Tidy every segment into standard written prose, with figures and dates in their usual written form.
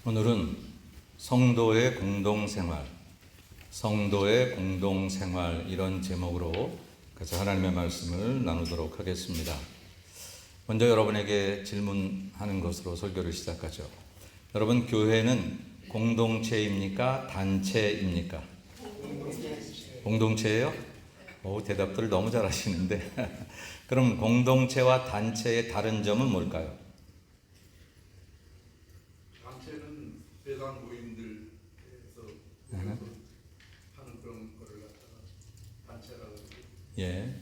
오늘은 성도의 공동생활 이런 제목으로 같이 하나님의 말씀을 나누도록 하겠습니다. 먼저 여러분에게 질문하는 것으로 설교를 시작하죠. 여러분, 교회는 공동체입니까? 단체입니까? 공동체예요? 대답들을 너무 잘하시는데 그럼 공동체와 단체의 다른 점은 뭘까요? 단체는 세상 모임들에서 하는 그런 거를 갖다가 단체라고 하고, 예.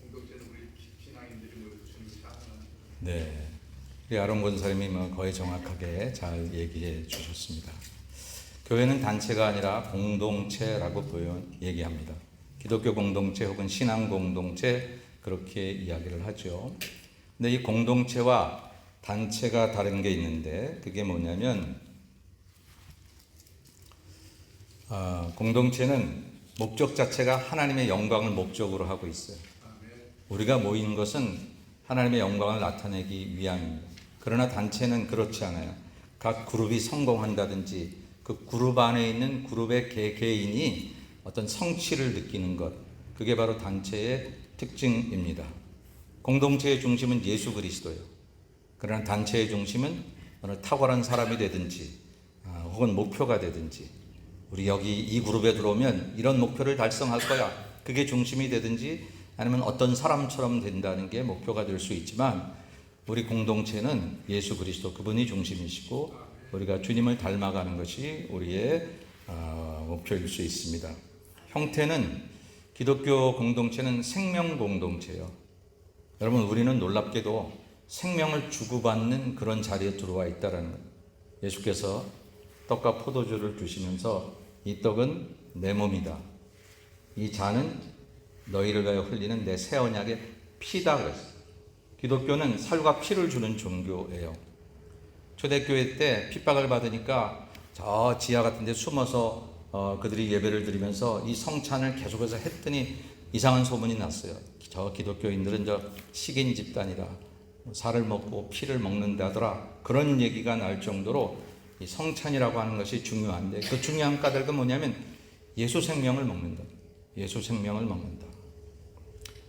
공동체는 우리 신앙인들이 모여서 중요시 하는. 네. 우리 아론 권사님이 거의 정확하게 잘 얘기해 주셨습니다. 교회는 단체가 아니라 공동체라고 얘기합니다. 기독교 공동체 혹은 신앙 공동체 그렇게 이야기를 하죠. 근데 이 공동체와 단체가 다른 게 있는데 그게 뭐냐면 공동체는 목적 자체가 하나님의 영광을 목적으로 하고 있어요. 우리가 모인 것은 하나님의 영광을 나타내기 위함입니다. 그러나 단체는 그렇지 않아요. 각 그룹이 성공한다든지 그 그룹 안에 있는 그룹의 개개인이 어떤 성취를 느끼는 것, 그게 바로 단체의 특징입니다. 공동체의 중심은 예수 그리스도예요. 그러나 단체의 중심은 어느 탁월한 사람이 되든지 혹은 목표가 되든지, 우리 여기 이 그룹에 들어오면 이런 목표를 달성할 거야, 그게 중심이 되든지, 아니면 어떤 사람처럼 된다는 게 목표가 될 수 있지만, 우리 공동체는 예수 그리스도 그분이 중심이시고 우리가 주님을 닮아가는 것이 우리의 목표일 수 있습니다. 형태는 기독교 공동체는 생명 공동체예요. 여러분, 우리는 놀랍게도 생명을 주고받는 그런 자리에 들어와 있다는 거예요. 예수께서 떡과 포도주를 주시면서 이 떡은 내 몸이다, 이 잔은 너희를 위하여 흘리는 내 새 언약의 피다 그랬어요. 기독교는 살과 피를 주는 종교예요. 초대교회 때 핍박을 받으니까 저 지하 같은 데 숨어서 그들이 예배를 드리면서 이 성찬을 계속해서 했더니 이상한 소문이 났어요. 저 기독교인들은 저 식인 집단이다, 살을 먹고 피를 먹는다더라, 그런 얘기가 날 정도로 이 성찬이라고 하는 것이 중요한데, 그 중요한 까닭은 뭐냐면 예수 생명을 먹는다. 예수 생명을 먹는다.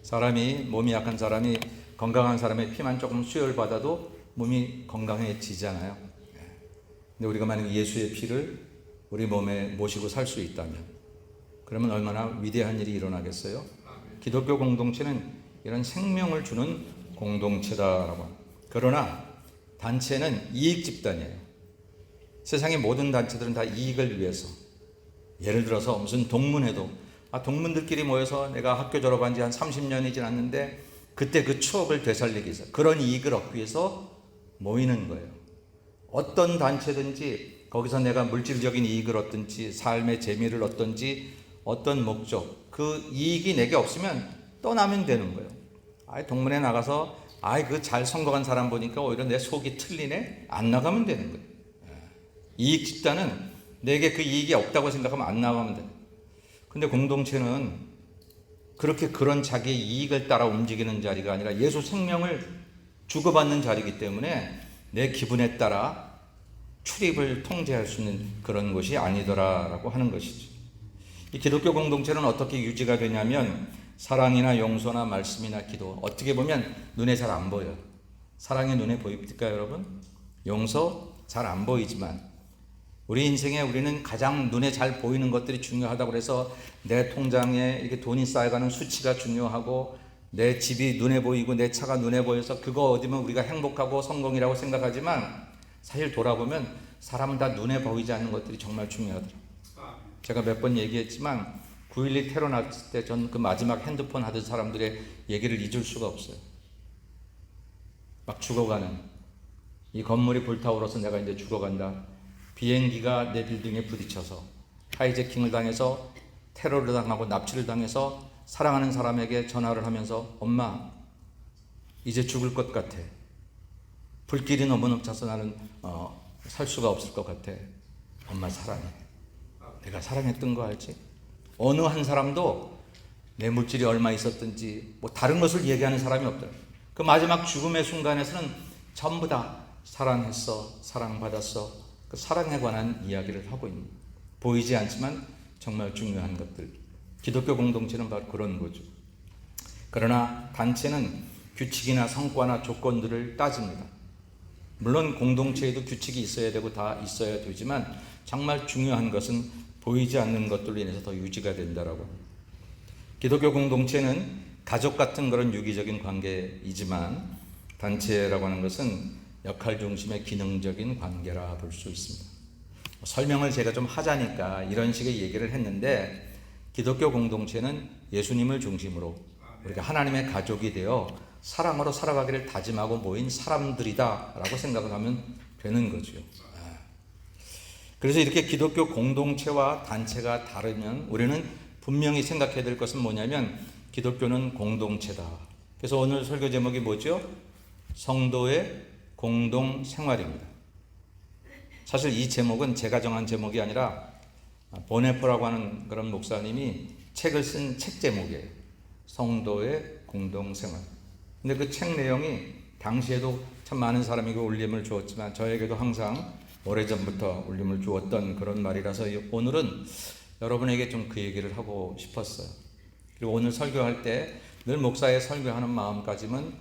사람이, 몸이 약한 사람이 건강한 사람의 피만 조금 수혈받아도 몸이 건강해지잖아요. 근데 우리가 만약 예수의 피를 우리 몸에 모시고 살 수 있다면 그러면 얼마나 위대한 일이 일어나겠어요? 기독교 공동체는 이런 생명을 주는 공동체다라고 합니다. 그러나 단체는 이익 집단이에요. 세상의 모든 단체들은 다 이익을 위해서, 예를 들어서 무슨 동문회도 동문들끼리 모여서 내가 학교 졸업한 지 한 30년이 지났는데 그때 그 추억을 되살리기 위해서, 그런 이익을 얻기 위해서 모이는 거예요. 어떤 단체든지 거기서 내가 물질적인 이익을 얻든지 삶의 재미를 얻든지 어떤 목적, 그 이익이 내게 없으면 떠나면 되는 거예요. 동문회 나가서 그 잘 성공한 사람 보니까 오히려 내 속이 틀리네, 안 나가면 되는 거예요. 이익 집단은 내게 그 이익이 없다고 생각하면 안 나가면 돼요. 근데 공동체는 그렇게 그런 자기의 이익을 따라 움직이는 자리가 아니라 예수 생명을 주고받는 자리이기 때문에 내 기분에 따라 출입을 통제할 수 있는 그런 것이 아니더라라고 하는 것이죠. 이 기독교 공동체는 어떻게 유지가 되냐면 사랑이나 용서나 말씀이나 기도, 어떻게 보면 눈에 잘 안 보여요. 사랑이 눈에 보입니까 여러분? 용서 잘 안 보이지만 우리 인생에 우리는 가장 눈에 잘 보이는 것들이 중요하다고 해서 내 통장에 이렇게 돈이 쌓여가는 수치가 중요하고 내 집이 눈에 보이고 내 차가 눈에 보여서 그거 얻으면 우리가 행복하고 성공이라고 생각하지만, 사실 돌아보면 사람은 다 눈에 보이지 않는 것들이 정말 중요하더라고요. 제가 몇 번 얘기했지만 9.12 테러 났을 때 전 그 마지막 핸드폰 하던 사람들의 얘기를 잊을 수가 없어요. 막 죽어가는, 이 건물이 불타오르서 내가 이제 죽어간다, 비행기가 내 빌딩에 부딪혀서 하이제킹을 당해서 테러를 당하고 납치를 당해서 사랑하는 사람에게 전화를 하면서 엄마 이제 죽을 것 같아, 불길이 너무 넘쳐서 나는 살 수가 없을 것 같아, 엄마 사랑해. 내가 사랑했던 거 알지? 어느 한 사람도 내 물질이 얼마 있었든지 다른 것을 얘기하는 사람이 없더라고요. 그 마지막 죽음의 순간에서는 전부 다 사랑했어, 사랑받았어, 그 사랑에 관한 이야기를 하고 있는, 보이지 않지만 정말 중요한 것들. 기독교 공동체는 바로 그런 거죠. 그러나 단체는 규칙이나 성과나 조건들을 따집니다. 물론 공동체에도 규칙이 있어야 되고 다 있어야 되지만 정말 중요한 것은 보이지 않는 것들로 인해서 더 유지가 된다라고. 기독교 공동체는 가족 같은 그런 유기적인 관계이지만 단체라고 하는 것은 역할 중심의 기능적인 관계라 볼 수 있습니다. 설명을 제가 좀 하자니까 이런 식의 얘기를 했는데, 기독교 공동체는 예수님을 중심으로 우리가 하나님의 가족이 되어 사랑으로 살아가기를 다짐하고 모인 사람들이다라고 생각을 하면 되는 거죠. 그래서 이렇게 기독교 공동체와 단체가 다르면 우리는 분명히 생각해야 될 것은 뭐냐면 기독교는 공동체다. 그래서 오늘 설교 제목이 뭐죠? 성도의 공동 생활입니다. 사실 이 제목은 제가 정한 제목이 아니라 보네포라고 하는 그런 목사님이 책을 쓴 책 제목이에요. 성도의 공동 생활. 근데 그 책 내용이 당시에도 참 많은 사람이 그 울림을 주었지만 저에게도 항상 오래전부터 울림을 주었던 그런 말이라서 오늘은 여러분에게 좀 그 얘기를 하고 싶었어요. 그리고 오늘 설교할 때 늘 목사의 설교하는 마음까지는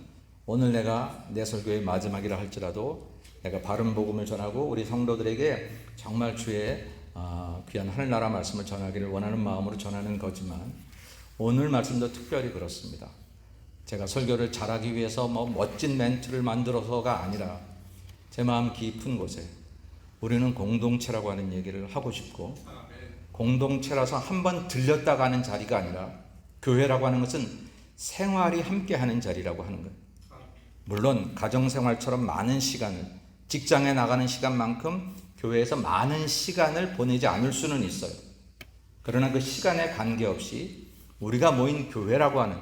오늘 내가 내 설교의 마지막이라 할지라도 내가 바른 복음을 전하고 우리 성도들에게 정말 주의 귀한 하늘나라 말씀을 전하기를 원하는 마음으로 전하는 거지만 오늘 말씀도 특별히 그렇습니다. 제가 설교를 잘하기 위해서 멋진 멘트를 만들어서가 아니라 제 마음 깊은 곳에 우리는 공동체라고 하는 얘기를 하고 싶고, 공동체라서 한번 들렸다 가는 자리가 아니라 교회라고 하는 것은 생활이 함께하는 자리라고 하는 거예요. 물론 가정생활처럼 많은 시간을, 직장에 나가는 시간만큼 교회에서 많은 시간을 보내지 않을 수는 있어요. 그러나 그 시간에 관계없이 우리가 모인 교회라고 하는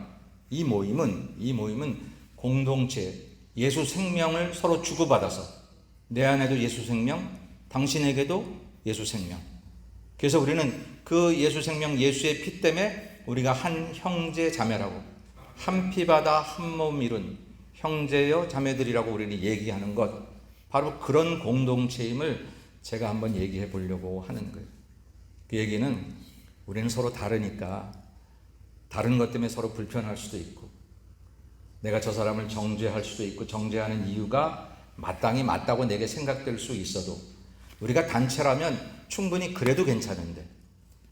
이 모임은 공동체, 예수 생명을 서로 주고받아서 내 안에도 예수 생명, 당신에게도 예수 생명. 그래서 우리는 그 예수 생명, 예수의 피 때문에 우리가 한 형제 자매라고, 한 피 받아 한 몸 이룬 형제여 자매들이라고 우리는 얘기하는 것, 바로 그런 공동체임을 제가 한번 얘기해 보려고 하는 거예요. 그 얘기는 우리는 서로 다르니까 다른 것 때문에 서로 불편할 수도 있고, 내가 저 사람을 정죄할 수도 있고, 정죄하는 이유가 마땅히 맞다고 내게 생각될 수 있어도, 우리가 단체라면 충분히 그래도 괜찮은데,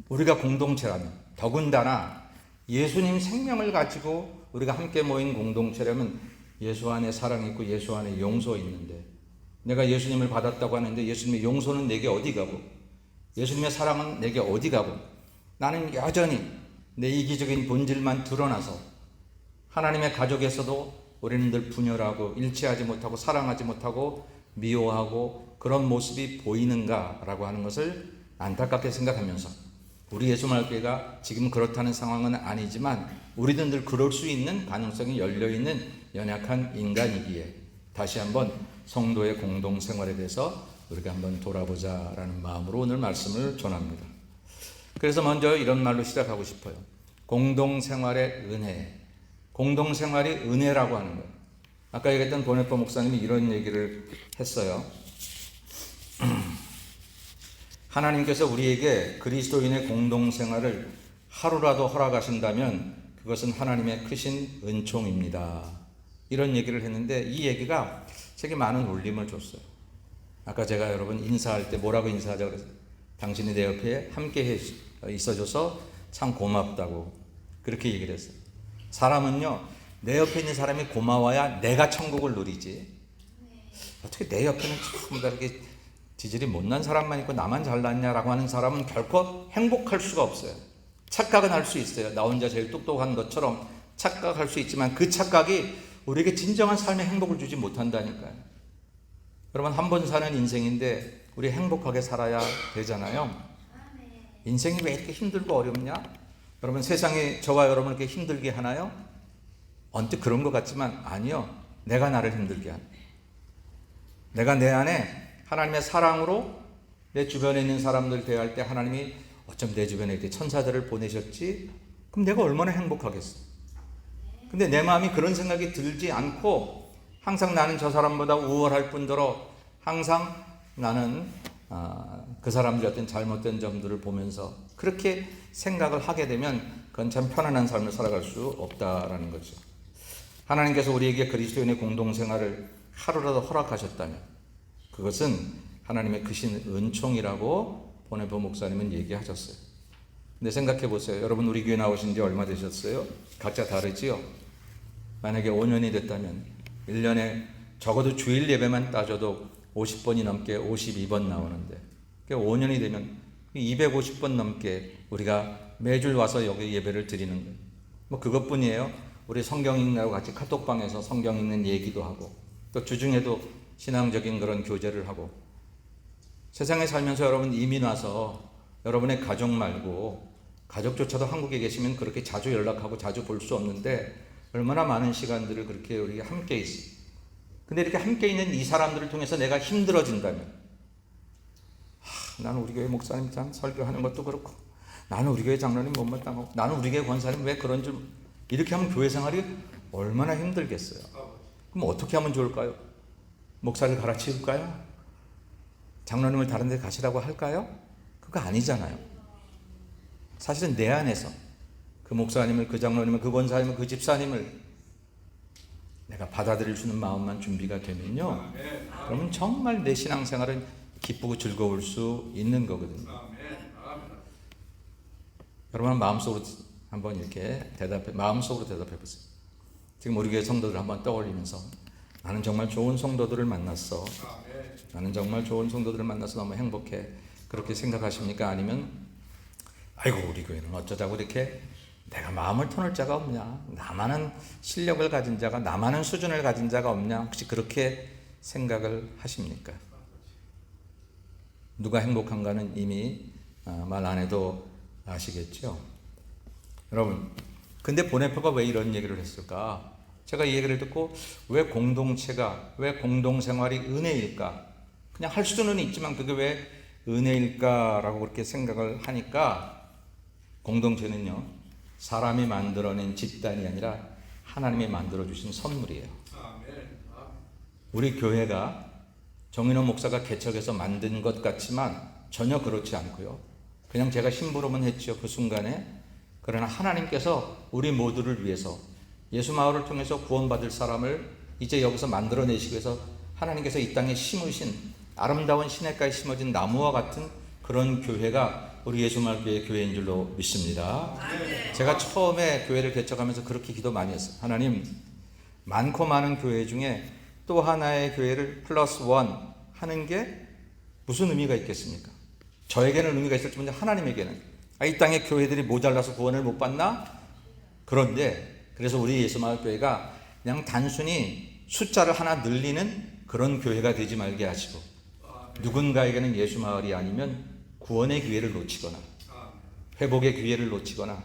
우리가 공동체라면, 더군다나 예수님 생명을 가지고 우리가 함께 모인 공동체라면 예수 안에 사랑이 있고 예수 안에 용서 있는데, 내가 예수님을 받았다고 하는데 예수님의 용서는 내게 어디 가고 예수님의 사랑은 내게 어디 가고, 나는 여전히 내 이기적인 본질만 드러나서 하나님의 가족에서도 우리는 늘 분열하고 일치하지 못하고 사랑하지 못하고 미워하고 그런 모습이 보이는가라고 하는 것을 안타깝게 생각하면서, 우리 예수말교회가 지금 그렇다는 상황은 아니지만 우리는 늘 그럴 수 있는 가능성이 열려있는 연약한 인간이기에 다시 한번 성도의 공동생활에 대해서 우리가 한번 돌아보자라는 마음으로 오늘 말씀을 전합니다. 그래서 먼저 이런 말로 시작하고 싶어요. 공동생활의 은혜. 공동생활이 은혜라고 하는 거예요. 아까 얘기했던 보네포 목사님이 이런 얘기를 했어요. 하나님께서 우리에게 그리스도인의 공동생활을 하루라도 허락하신다면 그것은 하나님의 크신 은총입니다. 이런 얘기를 했는데 이 얘기가 제게 많은 울림을 줬어요. 아까 제가 여러분 인사할 때 뭐라고 인사하자고 그랬어요? 당신이 내 옆에 함께 있어줘서 참 고맙다고 그렇게 얘기를 했어요. 사람은요, 내 옆에 있는 사람이 고마워야 내가 천국을 누리지, 어떻게 내 옆에는 전부 다 이렇게 지질이 못난 사람만 있고 나만 잘났냐라고 하는 사람은 결코 행복할 수가 없어요. 착각은 할 수 있어요. 나 혼자 제일 똑똑한 것처럼 착각할 수 있지만 그 착각이 우리에게 진정한 삶의 행복을 주지 못한다니까요. 여러분, 한 번 사는 인생인데 우리 행복하게 살아야 되잖아요. 인생이 왜 이렇게 힘들고 어렵냐? 여러분, 세상이 저와 여러분을 이렇게 힘들게 하나요? 언뜻 그런 것 같지만 아니요. 내가 나를 힘들게 합니다. 내가 내 안에 하나님의 사랑으로 내 주변에 있는 사람들 대할 때 하나님이 어쩜 내 주변에 이렇게 천사들을 보내셨지? 그럼 내가 얼마나 행복하겠어. 근데 내 마음이 그런 생각이 들지 않고 항상 나는 저 사람보다 우월할 뿐더러 항상 나는 그 사람들의 어떤 잘못된 점들을 보면서 그렇게 생각을 하게 되면 그건 참 편안한 삶을 살아갈 수 없다라는 거죠. 하나님께서 우리에게 그리스도인의 공동생활을 하루라도 허락하셨다면 그것은 하나님의 크신 은총이라고 보네보 목사님은 얘기하셨어요. 근데 생각해 보세요. 여러분 우리 교회 나오신 지 얼마 되셨어요? 각자 다르지요? 만약에 5년이 됐다면 1년에 적어도 주일 예배만 따져도 50번이 넘게 52번 나오는데 5년이 되면 250번 넘게 우리가 매주 와서 여기 예배를 드리는 거예요. 뭐 그것뿐이에요. 우리 성경 읽느라고 같이 카톡방에서 성경 읽는 얘기도 하고 또 주중에도 신앙적인 그런 교제를 하고 세상에 살면서 여러분 이민 와서 여러분의 가족 말고 가족조차도 한국에 계시면 그렇게 자주 연락하고 자주 볼 수 없는데 얼마나 많은 시간들을 그렇게 우리가 함께 있어요. 근데 이렇게 함께 있는 이 사람들을 통해서 내가 힘들어진다면 나는 우리 교회 목사님 참 설교하는 것도 그렇고 나는 우리 교회 장로님 못마땅하고 나는 우리 교회 권사님 왜 그런 줄 이렇게 하면 교회 생활이 얼마나 힘들겠어요. 그럼 어떻게 하면 좋을까요? 목사를 갈아치울까요? 장로님을 다른 데 가시라고 할까요? 그거 아니잖아요. 사실은 내 안에서 그 목사님을 그 장로님을 그 권사님을 그 집사님을 내가 받아들일 수 있는 마음만 준비가 되면요 그러면 정말 내 신앙생활은 기쁘고 즐거울 수 있는 거거든요. 여러분 마음속으로 한번 이렇게 마음속으로 대답해 보세요. 지금 우리 교회 성도들 한번 떠올리면서 나는 정말 좋은 성도들을 만났어. 나는 정말 좋은 성도들을 만나서 너무 행복해. 그렇게 생각하십니까? 아니면 아이고 우리 교회는 어쩌자고 이렇게 내가 마음을 터놓을 자가 없냐? 나만은 실력을 가진 자가 나만은 수준을 가진 자가 없냐? 혹시 그렇게 생각을 하십니까? 누가 행복한가는 이미 말 안 해도 아시겠죠? 여러분 근데 보네포가 왜 이런 얘기를 했을까? 제가 이 얘기를 듣고 왜 공동체가 왜 공동생활이 은혜일까? 그냥 할 수는 있지만 그게 왜 은혜일까라고 그렇게 생각을 하니까 공동체는요 사람이 만들어낸 집단이 아니라 하나님이 만들어주신 선물이에요. 우리 교회가 정인호 목사가 개척해서 만든 것 같지만 전혀 그렇지 않고요. 그냥 제가 심부름은 했죠. 그 순간에. 그러나 하나님께서 우리 모두를 위해서 예수 마을을 통해서 구원받을 사람을 이제 여기서 만들어내시기 위해서 하나님께서 이 땅에 심으신 아름다운 시냇가에 심어진 나무와 같은 그런 교회가 우리 예수마을 교회 교회인 줄로 믿습니다. 제가 처음에 교회를 개척하면서 그렇게 기도 많이 했어요. 하나님 많고 많은 교회 중에 또 하나의 교회를 플러스 원 하는 게 무슨 의미가 있겠습니까? 저에게는 의미가 있을지 모르는데 하나님에게는 이 땅에 교회들이 모자라서 구원을 못 받나? 그런데 그래서 우리 예수마을 교회가 그냥 단순히 숫자를 하나 늘리는 그런 교회가 되지 말게 하시고 누군가에게는 예수마을이 아니면 구원의 기회를 놓치거나 회복의 기회를 놓치거나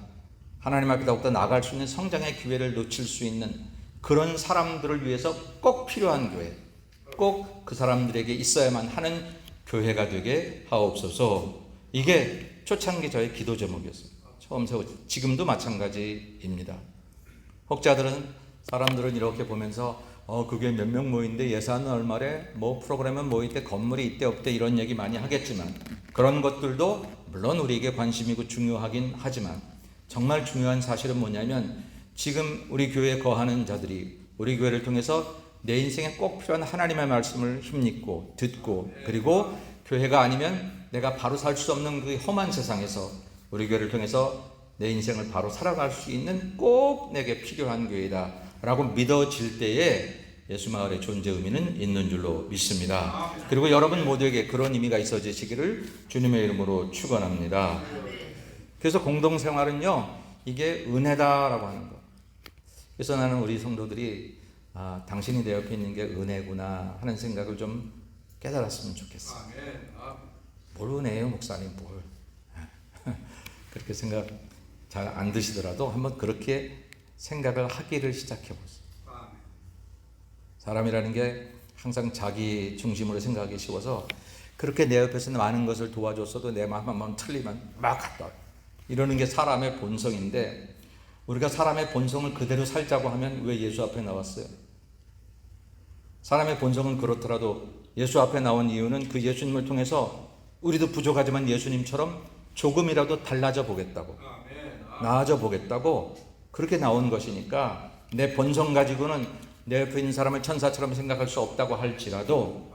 하나님 앞에 더욱더 나아갈 수 있는 성장의 기회를 놓칠 수 있는 그런 사람들을 위해서 꼭 필요한 교회, 꼭 그 사람들에게 있어야만 하는 교회가 되게 하옵소서. 이게 초창기 저의 기도 제목이었어요. 처음 세웠죠. 지금도 마찬가지입니다. 사람들은 이렇게 보면서 그게 몇 명 모이는데 예산은 얼마래? 뭐 프로그램은 모이는데 건물이 있대 없대 이런 얘기 많이 하겠지만 그런 것들도 물론 우리에게 관심이고 중요하긴 하지만 정말 중요한 사실은 뭐냐면 지금 우리 교회에 거하는 자들이 우리 교회를 통해서 내 인생에 꼭 필요한 하나님의 말씀을 힘입고 듣고 그리고 교회가 아니면 내가 바로 살 수 없는 그 험한 세상에서 우리 교회를 통해서 내 인생을 바로 살아갈 수 있는 꼭 내게 필요한 교회다 라고 믿어질 때에 예수마을의 존재 의미는 있는 줄로 믿습니다. 그리고 여러분 모두에게 그런 의미가 있어지시기를 주님의 이름으로 축원합니다. 그래서 공동생활은요 이게 은혜다라고 하는 거. 그래서 나는 우리 성도들이 당신이 내 옆에 있는 게 은혜구나 하는 생각을 좀 깨달았으면 좋겠어. 뭘 은혜예요 목사님 뭘. 그렇게 생각 잘 안 드시더라도 한번 그렇게 생각을 하기를 시작해 보세요. 사람이라는 게 항상 자기 중심으로 생각하기 쉬워서 그렇게 내 옆에서 많은 것을 도와줬어도 내 마음 한번 틀리면 막 갔다 이러는 게 사람의 본성인데 우리가 사람의 본성을 그대로 살자고 하면 왜 예수 앞에 나왔어요? 사람의 본성은 그렇더라도 예수 앞에 나온 이유는 그 예수님을 통해서 우리도 부족하지만 예수님처럼 조금이라도 달라져 보겠다고, 아멘. 나아져 보겠다고 그렇게 나온 것이니까 내 본성 가지고는 내 옆에 있는 사람을 천사처럼 생각할 수 없다고 할지라도,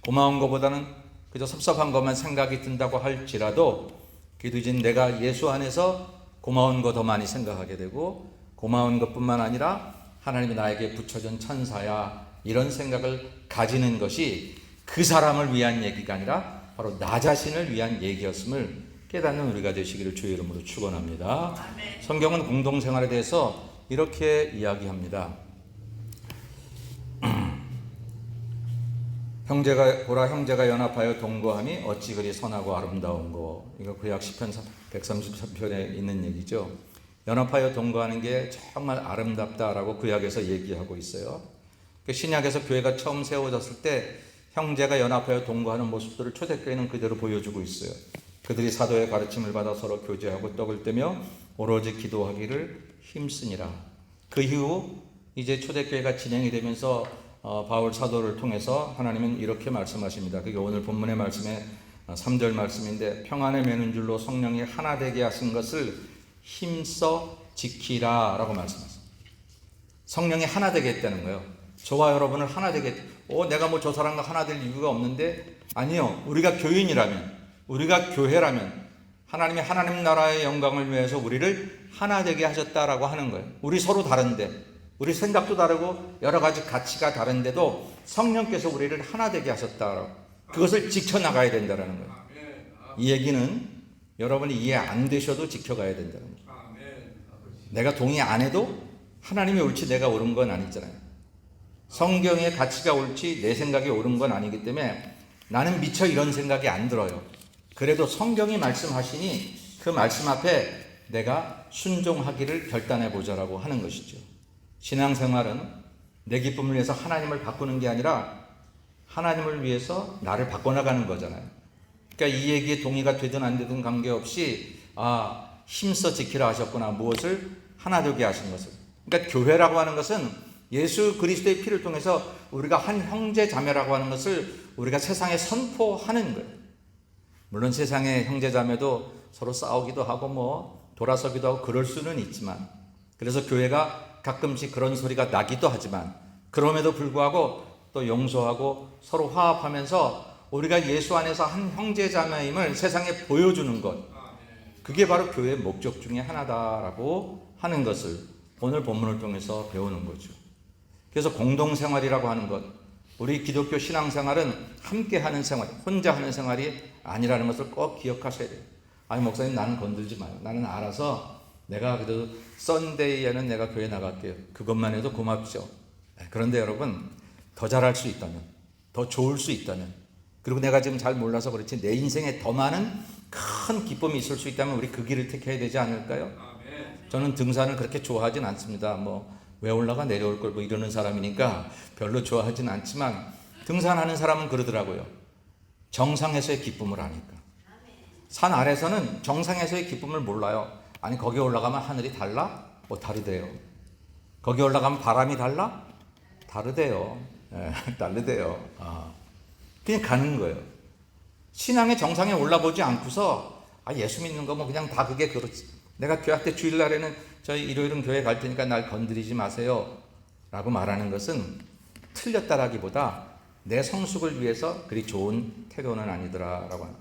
고마운 것보다는 그저 섭섭한 것만 생각이 든다고 할지라도, 그래도 이제 내가 예수 안에서 고마운 거 더 많이 생각하게 되고, 고마운 것뿐만 아니라 하나님이 나에게 붙여준 천사야, 이런 생각을 가지는 것이 그 사람을 위한 얘기가 아니라 바로 나 자신을 위한 얘기였음을 깨닫는 우리가 되시기를 주의 이름으로 축원합니다. 성경은 공동생활에 대해서 이렇게 이야기합니다. 형제가 연합하여 동거함이 어찌 그리 선하고 아름다운고. 이거 구약 시편 133편에 있는 얘기죠. 연합하여 동거하는 게 정말 아름답다라고 구약에서 얘기하고 있어요. 신약에서 교회가 처음 세워졌을 때 형제가 연합하여 동거하는 모습들을 초대교회는 그대로 보여주고 있어요. 그들이 사도의 가르침을 받아 서로 교제하고 떡을 떼며 오로지 기도하기를 힘쓰니라. 그 이후 이제 초대교회가 진행이 되면서 바울 사도를 통해서 하나님은 이렇게 말씀하십니다. 그게 오늘 본문의 말씀의 3절 말씀인데, 평안에 매는 줄로 성령이 하나 되게 하신 것을 힘써 지키라 라고 말씀하십니다. 성령이 하나 되게 했다는 거예요. 저와 여러분을 하나 되게, 내가 뭐 저 사람과 하나 될 이유가 없는데, 아니요. 우리가 교인이라면, 우리가 교회라면 하나님이 하나님 나라의 영광을 위해서 우리를 하나 되게 하셨다라고 하는 거예요. 우리 서로 다른데, 우리 생각도 다르고 여러 가지 가치가 다른데도 성령께서 우리를 하나 되게 하셨다라고, 그것을 지켜나가야 된다는 거예요. 이 얘기는 여러분이 이해 안 되셔도 지켜가야 된다는 거예요. 내가 동의 안 해도 하나님이 옳지 내가 옳은 건 아니잖아요. 성경의 가치가 옳지 내 생각이 옳은 건 아니기 때문에 나는 미처 이런 생각이 안 들어요. 그래도 성경이 말씀하시니 그 말씀 앞에 내가 순종하기를 결단해 보자라고 하는 것이죠. 신앙생활은 내 기쁨을 위해서 하나님을 바꾸는 게 아니라 하나님을 위해서 나를 바꿔나가는 거잖아요. 그러니까 이 얘기에 동의가 되든 안 되든 관계없이 힘써 지키라 하셨구나. 무엇을? 하나 되게 하신 것을. 그러니까 교회라고 하는 것은 예수 그리스도의 피를 통해서 우리가 한 형제 자매라고 하는 것을 우리가 세상에 선포하는 거예요. 물론 세상의 형제 자매도 서로 싸우기도 하고 돌아서기도 하고 그럴 수는 있지만, 그래서 교회가 가끔씩 그런 소리가 나기도 하지만, 그럼에도 불구하고 또 용서하고 서로 화합하면서 우리가 예수 안에서 한 형제 자매임을 세상에 보여주는 것, 그게 바로 교회의 목적 중에 하나다라고 하는 것을 오늘 본문을 통해서 배우는 거죠. 그래서 공동생활이라고 하는 것, 우리 기독교 신앙생활은 함께하는 생활, 혼자 하는 생활이 아니라는 것을 꼭 기억하셔야 돼요. 아니 목사님, 나는 건들지 마요. 나는 알아서 내가 그래도 썬데이에는 내가 교회 나갈게요. 그것만 해도 고맙죠. 그런데 여러분, 더 잘할 수 있다면, 더 좋을 수 있다면, 그리고 내가 지금 잘 몰라서 그렇지 내 인생에 더 많은 큰 기쁨이 있을 수 있다면 우리 그 길을 택해야 되지 않을까요? 저는 등산을 그렇게 좋아하진 않습니다. 왜 올라가 내려올 걸 이러는 사람이니까 별로 좋아하진 않지만, 등산하는 사람은 그러더라고요. 정상에서의 기쁨을 아니까. 산 아래서는 정상에서의 기쁨을 몰라요. 아니 거기 올라가면 하늘이 달라? 다르대요. 거기 올라가면 바람이 달라? 다르대요. 다르대요. 그냥 가는 거예요. 신앙의 정상에 올라보지 않고서 예수 믿는 거 그냥 다 그게 그렇지. 내가 교회 때 주일날에는 저희 일요일은 교회 갈 테니까 날 건드리지 마세요 라고 말하는 것은 틀렸다라기보다 내 성숙을 위해서 그리 좋은 태도는 아니더라라고 하는.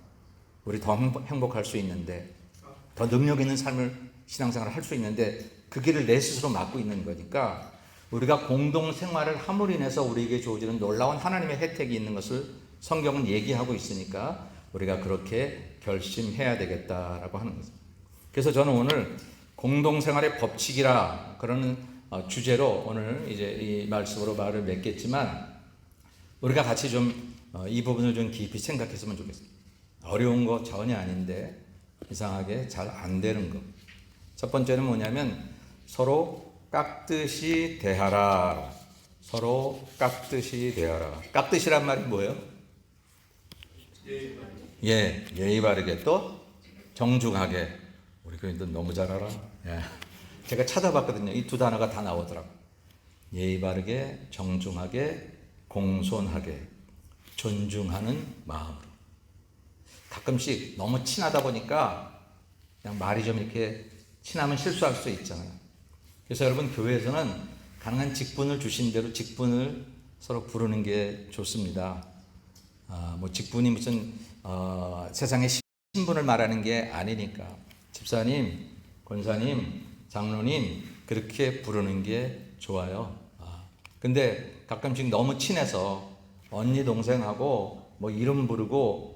우리 더 행복할 수 있는데, 더 능력 있는 삶을 신앙생활을 할 수 있는데 그 길을 내 스스로 막고 있는 거니까, 우리가 공동생활을 함으로 인해서 우리에게 주어지는 놀라운 하나님의 혜택이 있는 것을 성경은 얘기하고 있으니까 우리가 그렇게 결심해야 되겠다라고 하는 거죠. 그래서 저는 오늘 공동생활의 법칙이라 그러는 주제로 오늘 이제 이 말씀으로 말을 맺겠지만, 우리가 같이 좀 이 부분을 좀 깊이 생각했으면 좋겠습니다. 어려운 거 전혀 아닌데 이상하게 잘 안 되는 거. 첫 번째는 뭐냐면 서로 깍듯이 대하라. 서로 깍듯이 대하라. 깍듯이란 말이 뭐예요? 예의 바르게, 또 정중하게. 우리 교인들 너무 잘 알아. 제가 찾아봤거든요. 이 두 단어가 다 나오더라고요. 예의 바르게, 정중하게, 공손하게, 존중하는 마음으로. 가끔씩 너무 친하다 보니까 그냥 말이 좀 이렇게 친하면 실수할 수 있잖아요. 그래서 여러분 교회에서는 가능한 직분을 주신 대로 직분을 서로 부르는 게 좋습니다. 뭐 직분이 무슨 세상의 신분을 말하는 게 아니니까 집사님, 권사님, 장로님 그렇게 부르는 게 좋아요. 근데 가끔씩 너무 친해서 언니 동생하고 뭐 이름 부르고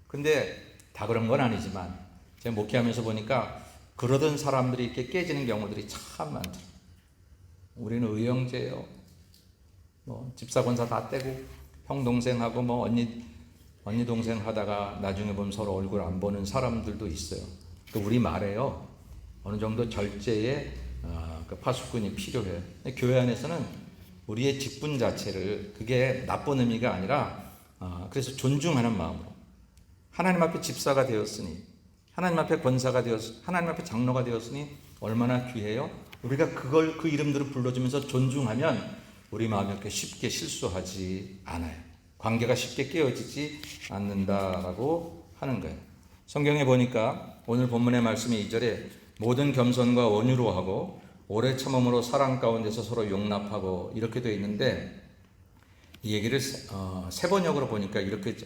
근데 다 그런 건 아니지만 제가 목회하면서 보니까 그러던 사람들이 이렇게 깨지는 경우들이 참 많더라고요. 우리는 의형제예요. 뭐 집사 권사 다 떼고 형 동생하고 뭐 언니 동생 하다가 나중에 보면 서로 얼굴 안 보는 사람들도 있어요. 그 우리 말에요. 어느 정도 절제의 그 파수꾼이 필요해요. 교회 안에서는 우리의 직분 자체를 그게 나쁜 의미가 아니라 그래서 존중하는 마음으로 하나님 앞에 집사가 되었으니 하나님 앞에 권사가 되었으니 하나님 앞에 장로가 되었으니 얼마나 귀해요. 우리가 그걸 그 이름들을 불러주면서 존중하면 우리 마음이 이렇게 쉽게 실수하지 않아요. 관계가 쉽게 깨어지지 않는다라고 하는 거예요. 성경에 보니까 오늘 본문의 말씀이 2절에 모든 겸손과 온유로 하고 오래 참음으로 사랑 가운데서 서로 용납하고 이렇게 되어 있는데 이 얘기를 세 번역으로 보니까 이렇게 있죠.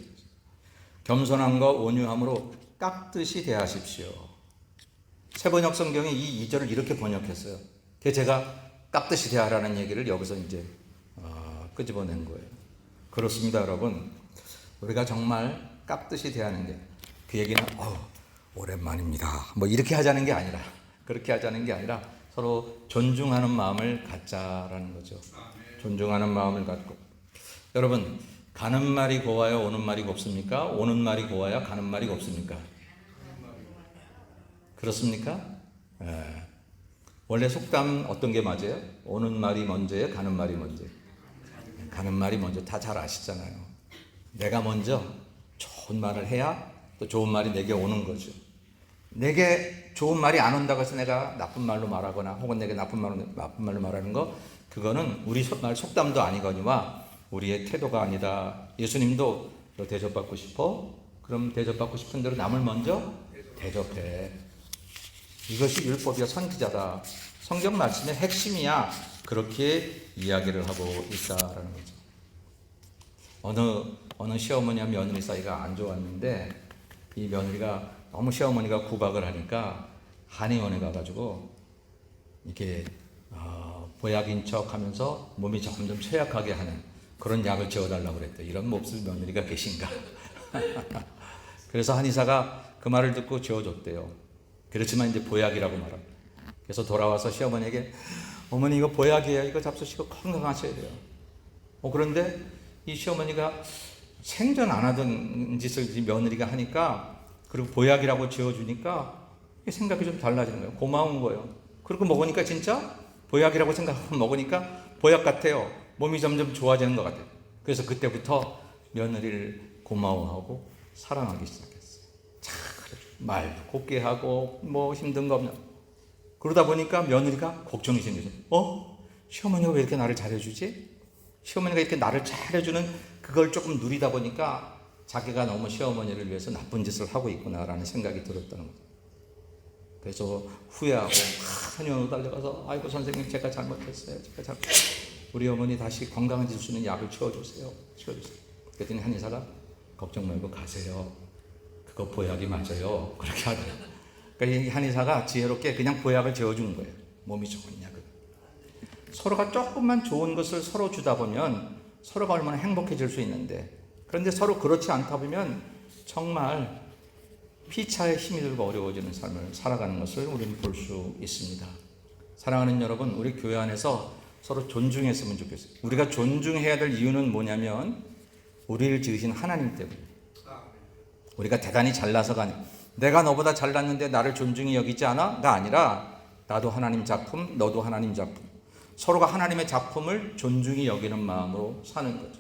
겸손함과 온유함으로 깍듯이 대하십시오. 세 번역 성경이 이 2절을 이렇게 번역했어요. 그래서 제가 깍듯이 대하라는 얘기를 여기서 이제 끄집어낸 거예요. 그렇습니다, 여러분. 우리가 정말 깍듯이 대하는 게 그 얘기는 오랜만입니다. 뭐 이렇게 하자는 게 아니라 그렇게 하자는 게 아니라 서로 존중하는 마음을 갖자라는 거죠. 존중하는 마음을 갖고 여러분 가는 말이 고와요, 오는 말이 곱습니까? 오는 말이 고와요, 가는 말이 곱습니까? 그렇습니까? 예. 원래 속담 어떤 게 맞아요? 오는 말이 먼저예요, 가는 말이 먼저예요? 가는 말이 먼저. 다 잘 아시잖아요. 내가 먼저 좋은 말을 해야 또 좋은 말이 내게 오는 거죠. 내게 좋은 말이 안 온다고 해서 내가 나쁜 말로 말하거나 혹은 내게 나쁜 말로 말하는 거 그거는 우리 말 속담도 아니거니와 우리의 태도가 아니다. 예수님도 너 대접받고 싶어? 그럼 대접받고 싶은 대로 남을 먼저 대접해. 이것이 율법이야, 선지자다. 성경 말씀의 핵심이야. 그렇게 이야기를 하고 있다라는 거죠. 어느 시어머니와 며느리 사이가 안 좋았는데 이 며느리가 너무 시어머니가 구박을 하니까 한의원에 가가지고 이렇게 보약인 척하면서 몸이 점점 쇠약하게 하는 그런 약을 지어달라고 그랬대. 이런 몹쓸 며느리가 계신가? 그래서 한의사가 그 말을 듣고 지어줬대요. 그렇지만 이제 보약이라고 말합니다. 그래서 돌아와서 시어머니에게 어머니 이거 보약이에요. 이거 잡수시고 건강하셔야 돼요. 그런데 이 시어머니가 생전 안 하던 짓을 이 며느리가 하니까 그리고 보약이라고 지어주니까 생각이 좀 달라지는 거예요. 고마운 거예요. 그리고 먹으니까 진짜 보약이라고 생각하고 먹으니까 보약 같아요. 몸이 점점 좋아지는 것 같아요. 그래서 그때부터 며느리를 고마워하고 사랑하기 시작했어요. 말도 곱게 하고 뭐 힘든 거 없냐. 그러다 보니까 며느리가 걱정이 생겨서 시어머니가 왜 이렇게 나를 잘해주지? 시어머니가 이렇게 나를 잘해주는 그걸 조금 누리다 보니까 자기가 너무 시어머니를 위해서 나쁜 짓을 하고 있구나라는 생각이 들었다는 거죠. 그래서 후회하고 한의원으로 달려가서 아이고 선생님 제가 잘못했어요. 우리 어머니 다시 건강해질 수 있는 약을 치워주세요. 그랬더니 한의사가 걱정 말고 가세요. 그거 보약이 맞아요. 그렇게 하더라고요. 그러니까 이 한의사가 지혜롭게 그냥 보약을 지어주는 거예요. 몸이 좋은 약을. 서로가 조금만 좋은 것을 서로 주다 보면 서로가 얼마나 행복해질 수 있는데 그런데 서로 그렇지 않다 보면 정말 피차의 힘이 들고 어려워지는 삶을 살아가는 것을 우리는 볼 수 있습니다. 사랑하는 여러분, 우리 교회 안에서 서로 존중했으면 좋겠어요. 우리가 존중해야 될 이유는 뭐냐면 우리를 지으신 하나님 때문에. 우리가 대단히 잘나서가 아니라 내가 너보다 잘났는데 나를 존중히 여기지 않아? 가 아니라 나도 하나님 작품, 너도 하나님 작품. 서로가 하나님의 작품을 존중히 여기는 마음으로 사는 거죠.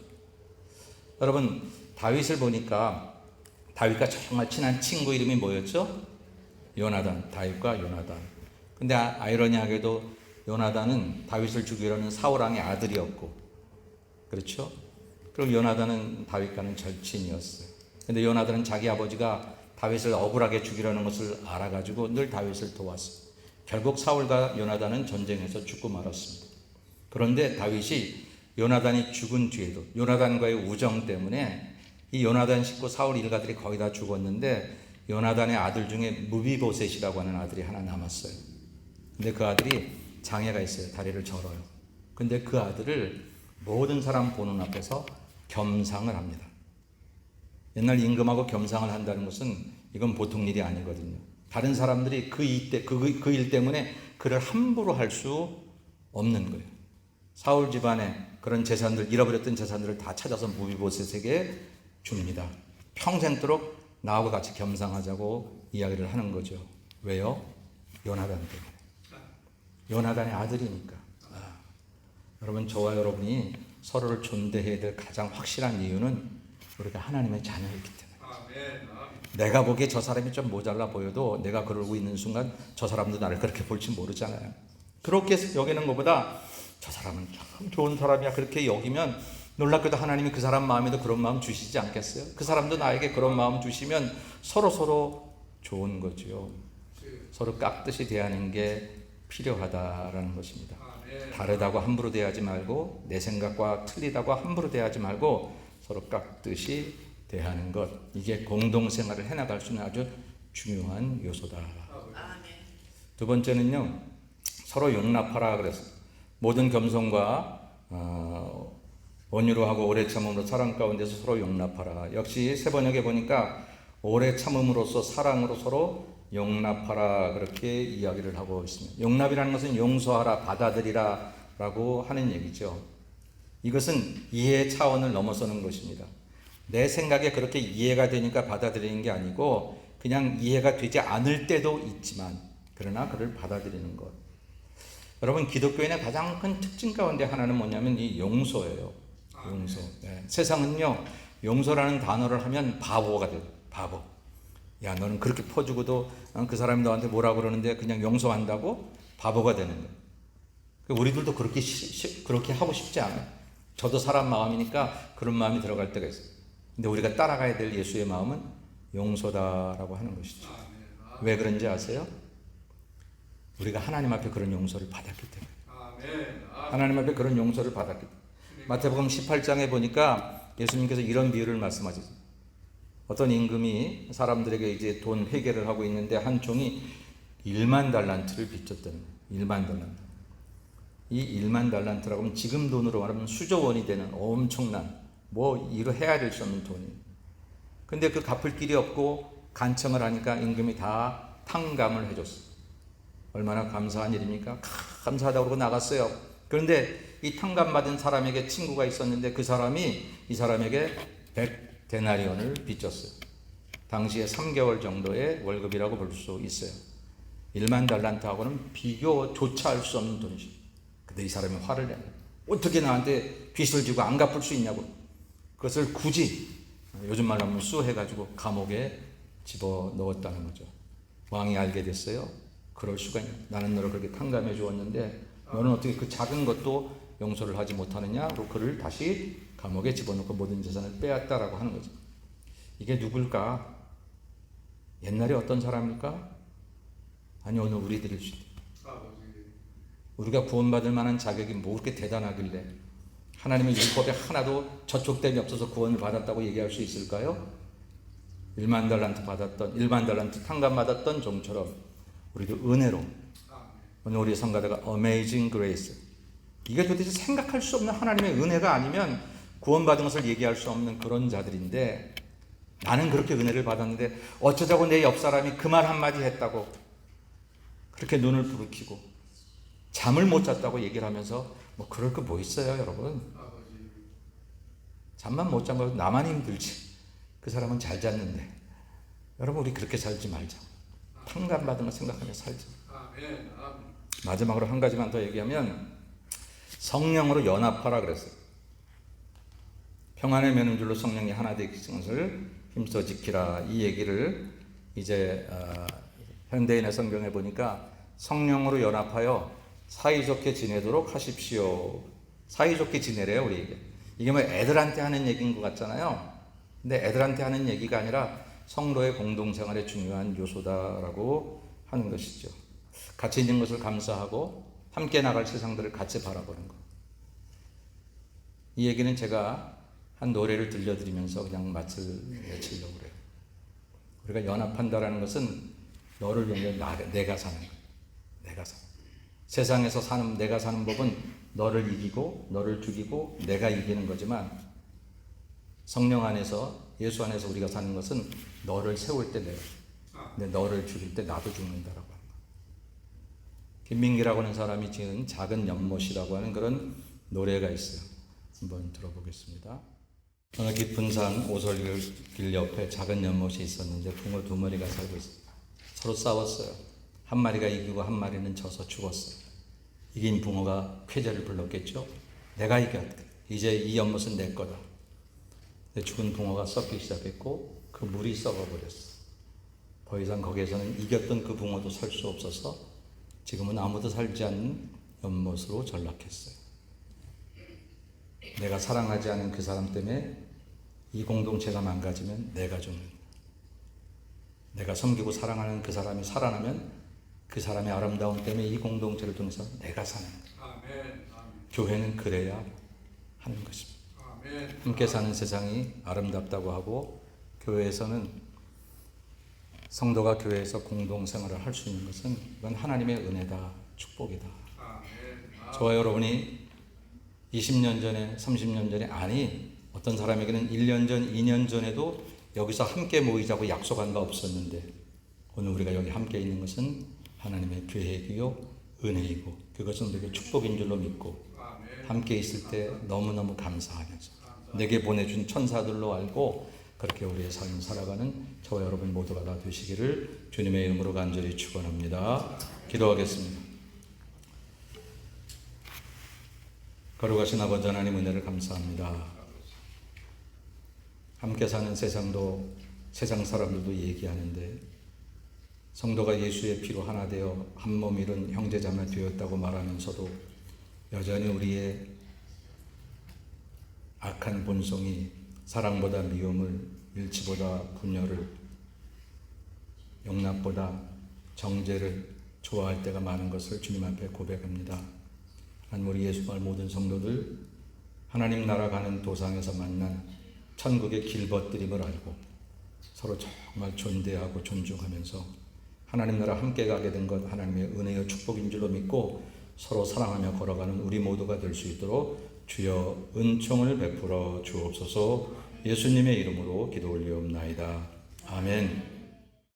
여러분, 다윗을 보니까 다윗과 정말 친한 친구 이름이 뭐였죠? 요나단. 다윗과 요나단. 근데 아이러니하게도 요나단은 다윗을 죽이려는 사울왕의 아들이었고, 그렇죠? 그리고 요나단은 다윗과는 절친이었어요. 근데 요나단은 자기 아버지가 다윗을 억울하게 죽이려는 것을 알아가지고 늘 다윗을 도왔어요. 결국 사울과 요나단은 전쟁에서 죽고 말았습니다. 그런데 다윗이 요나단이 죽은 뒤에도 요나단과의 우정 때문에 이 요나단 식구 사울 일가들이 거의 다 죽었는데 요나단의 아들 중에 무비보셋이라고 하는 아들이 하나 남았어요. 근데 그 아들이 장애가 있어요. 다리를 절어요. 근데 그 아들을 모든 사람 보는 앞에서 겸상을 합니다. 옛날 임금하고 겸상을 한다는 것은 이건 보통 일이 아니거든요. 다른 사람들이 그 일 때문에 그를 함부로 할 수 없는 거예요. 사울 집안에 그런 재산들, 잃어버렸던 재산들을 다 찾아서 무비보셋에게 줍니다. 평생도록 나하고 같이 겸상하자고 이야기를 하는 거죠. 왜요? 요나단 때문에. 요나단의 아들이니까. 여러분, 저와 여러분이 서로를 존대해야 될 가장 확실한 이유는 우리가 하나님의 자녀이기 때문에. 내가 보기에 저 사람이 좀 모자라 보여도 내가 그러고 있는 순간 저 사람도 나를 그렇게 볼지 모르잖아요. 그렇게 여기는 것보다 저 사람은 참 좋은 사람이야 그렇게 여기면 놀랍게도 하나님이 그 사람 마음에도 그런 마음 주시지 않겠어요? 그 사람도 나에게 그런 마음 주시면 서로 좋은 거죠. 서로 깍듯이 대하는 게 필요하다라는 것입니다. 다르다고 함부로 대하지 말고 내 생각과 틀리다고 함부로 대하지 말고 서로 깍듯이 대하는 것, 이게 공동생활을 해나갈 수 있는 아주 중요한 요소다. 두 번째는요, 서로 용납하라 그랬어요. 모든 겸손과 온유로 하고 오래 참음으로 사랑 가운데서 서로 용납하라. 역시 새 번역에 보니까 오래 참음으로써 사랑으로 서로 용납하라 그렇게 이야기를 하고 있습니다. 용납이라는 것은 용서하라, 받아들이라 라고 하는 얘기죠. 이것은 이해의 차원을 넘어서는 것입니다. 내 생각에 그렇게 이해가 되니까 받아들이는 게 아니고 그냥 이해가 되지 않을 때도 있지만 그러나 그를 받아들이는 것. 여러분, 기독교인의 가장 큰 특징 가운데 하나는 뭐냐면 이 용서예요. 용서. 네. 세상은요, 용서라는 단어를 하면 바보가 돼요. 바보. 야, 너는 그렇게 퍼주고도 그 사람이 너한테 뭐라고 그러는데 그냥 용서한다고? 바보가 되는 거예요. 우리들도 그렇게 하고 싶지 않아요. 저도 사람 마음이니까 그런 마음이 들어갈 때가 있어요. 근데 우리가 따라가야 될 예수의 마음은 용서다라고 하는 것이죠. 왜 그런지 아세요? 우리가 하나님 앞에 그런 용서를 받았기 때문에. 하나님 앞에 그런 용서를 받았기 때문에. 마태복음 18장에 보니까 예수님께서 이런 비유를 말씀하셨어요. 어떤 임금이 사람들에게 이제 돈 회계를 하고 있는데 한 종이 1만 달란트를 빚졌다는 거예요. 1만 달란트. 이 1만 달란트라고 하면 지금 돈으로 말하면 수조 원이 되는 엄청난 이거 해야 될 수 없는 돈이에요. 근데 그 갚을 길이 없고 간청을 하니까 임금이 다 탕감을 해줬어요. 얼마나 감사한 일입니까? 감사하다고 그러고 나갔어요. 그런데 이 탕감받은 사람에게 친구가 있었는데 그 사람이 이 사람에게 100데나리온을 빚졌어요. 당시에 3개월 정도의 월급이라고 볼 수 있어요. 1만 달란트하고는 비교조차 할 수 없는 돈이죠. 근데 이 사람이 화를 내요. 어떻게 나한테 빚을 지고 안 갚을 수 있냐고. 그것을 굳이 요즘 말로 하면 쑤해가지고 감옥에 집어넣었다는 거죠. 왕이 알게 됐어요. 그럴 수가 있냐. 나는 너를 그렇게 탕감해 주었는데 너는 어떻게 그 작은 것도 용서를 하지 못하느냐. 그리고 그를 다시 감옥에 집어넣고 모든 재산을 빼앗다라고 하는 거죠. 이게 누굴까? 옛날에 어떤 사람일까? 아니, 오늘 우리들일 수도 있다. 우리가 구원받을 만한 자격이 뭐 그렇게 대단하길래 하나님의 율법에 하나도 저촉됨이 없어서 구원을 받았다고 얘기할 수 있을까요? 1만 달란트 받았던, 1만 달란트 탕감 받았던 종처럼 우리도 은혜로, 오늘 우리 성가대가 Amazing Grace, 이게 도대체 생각할 수 없는 하나님의 은혜가 아니면 구원받은 것을 얘기할 수 없는 그런 자들인데, 나는 그렇게 은혜를 받았는데 어쩌자고 내 옆 사람이 그 말 한마디 했다고 그렇게 눈을 부르키고 잠을 못 잤다고 얘기를 하면서 그럴 거 뭐 있어요, 여러분? 잠만 못 잔 거 나만 힘들지. 그 사람은 잘 잤는데. 여러분, 우리 그렇게 살지 말자. 탕감받은 거 생각하며 살자. 마지막으로 한 가지만 더 얘기하면 성령으로 연합하라 그랬어요. 평안을 메는 줄로 성령이 하나 되신 것을 힘써 지키라. 이 얘기를 이제 현대인의 성경에 보니까 성령으로 연합하여 사이좋게 지내도록 하십시오. 사이좋게 지내래요, 우리에게. 이게 애들한테 하는 얘기인 것 같잖아요. 근데 애들한테 하는 얘기가 아니라 성도의 공동생활의 중요한 요소다라고 하는 것이죠. 같이 있는 것을 감사하고 함께 나갈 세상들을 같이 바라보는 것. 이 얘기는 제가 한 노래를 들려드리면서 그냥 마치려고 그래요. 우리가 연합한다라는 것은 너를 위해 내가 사는 거예요. 내가 사는 거예요. 세상에서 내가 사는 법은 너를 이기고 너를 죽이고 내가 이기는 거지만 성령 안에서 예수 안에서 우리가 사는 것은 너를 세울 때 내가, 근데 너를 죽일 때 나도 죽는다라고 합니다. 김민기라고 하는 사람이 지은 작은 연못이라고 하는 그런 노래가 있어요. 한번 들어보겠습니다. 어느 깊은 산 오솔길 옆에 작은 연못이 있었는데 붕어 두 마리가 살고 있습니다. 서로 싸웠어요. 한 마리가 이기고 한 마리는 져서 죽었어요. 이긴 붕어가 쾌재를 불렀겠죠. 내가 이겼다. 이제 이 연못은 내 거다. 죽은 붕어가 썩기 시작했고 그 물이 썩어버렸어. 더 이상 거기에서는 이겼던 그 붕어도 살 수 없어서 지금은 아무도 살지 않는 연못으로 전락했어요. 내가 사랑하지 않은 그 사람 때문에 이 공동체가 망가지면 내가 죽는다. 내가 섬기고 사랑하는 그 사람이 살아나면 그 사람의 아름다움 때문에 이 공동체를 통해서 내가 사는 거예요. 아멘. 교회는 그래야 하는 것입니다. 아멘. 함께 사는 세상이 아름답다고 하고 교회에서는 성도가 교회에서 공동생활을 할 수 있는 것은 이건 하나님의 은혜다, 축복이다. 아멘. 저와 여러분이 20년 전에, 30년 전에 아니 어떤 사람에게는 1년 전, 2년 전에도 여기서 함께 모이자고 약속한 바 없었는데 오늘 우리가 여기 함께 있는 것은 하나님의 계획이요 은혜이고 그것은 우리에게 축복인 줄로 믿고 함께 있을 때 너무너무 감사하면서 내게 보내준 천사들로 알고 그렇게 우리의 삶을 살아가는 저와 여러분 모두가 다 되시기를 주님의 이름으로 간절히 축원합니다. 기도하겠습니다. 거룩하신 아버지 하나님 은혜를 감사합니다. 함께 사는 세상도 세상 사람들도 얘기하는데 성도가 예수의 피로 하나 되어 한 몸 이룬 형제자매 되었다고 말하면서도 여전히 우리의 악한 본성이 사랑보다 미움을, 일치보다 분열을, 용납보다 정죄를 좋아할 때가 많은 것을 주님 앞에 고백합니다. 하나님 우리 예수말 모든 성도들 하나님 나라 가는 도상에서 만난 천국의 길벗드림을 알고 서로 정말 존대하고 존중하면서 하나님 나라 함께 가게 된 것 하나님의 은혜와 축복인 줄로 믿고 서로 사랑하며 걸어가는 우리 모두가 될 수 있도록 주여 은총을 베풀어 주옵소서. 예수님의 이름으로 기도 올리옵나이다. 아멘.